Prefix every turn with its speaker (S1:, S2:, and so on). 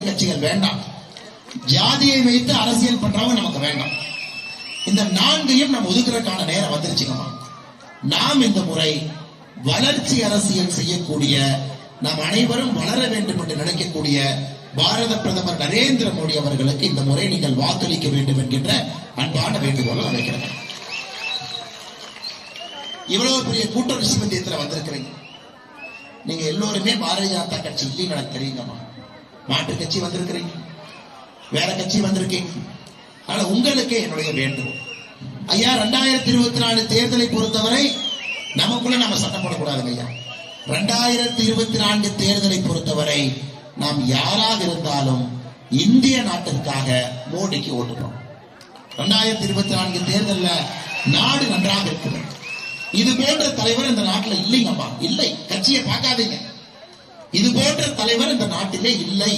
S1: கட்சிகள் வேண்டாம். ஜாதியை வைத்து அரசியல் பண்றவங்க நமக்கு வேண்டாம். இந்த நான்கையும் நம்ம ஒதுக்குறதுக்கான நேரம் வந்துருச்சுங்கம்மா. நாம் இந்த முறை வளர்ச்சி அரசியல் செய்யக்கூடிய, நாம் அனைவரும் வளர வேண்டும் என்று நினைக்கக்கூடிய பாரத பிரதமர் நரேந்திர மோடி அவர்களுக்கு இந்த முறை நீங்கள் வாக்களிக்க வேண்டும் என்கின்ற அன்பான வேண்டுகோளை வைக்கிறேன். இவ்வளவு பெரிய கூட்டணி சிமந்தியத்தில் வந்திருக்கிறீங்க. நீங்க எல்லோருமே பாரதிய ஜனதா கட்சி இல்லைன்னு எனக்கு தெரியுங்கம்மா. மாற்று கட்சி வந்திருக்கிறீங்க, வேற கட்சி வந்திருக்கீங்க. ஆனா உங்களுக்கு என்னுடைய வேண்டுகோள், ஐயா 2024 தேர்தலை பொறுத்தவரை நமக்குள்ள நம்ம சட்டம் போடக்கூடாதுங்க ஐயா. 2024 தேர்தலை பொறுத்தவரை நாம் யாராக இருந்தாலும் இந்திய நாட்டிற்காக மோடிக்கு ஓட்டுறோம். 2024 தேர்தலில் நாடு நன்றாக இருக்குது. இது போன்ற தலைவர் இந்த நாட்டில் இல்லைங்கம்மா, இல்லை. கட்சியை பார்க்காதீங்க. இது போன்ற தலைவர் இந்த நாட்டிலே இல்லை.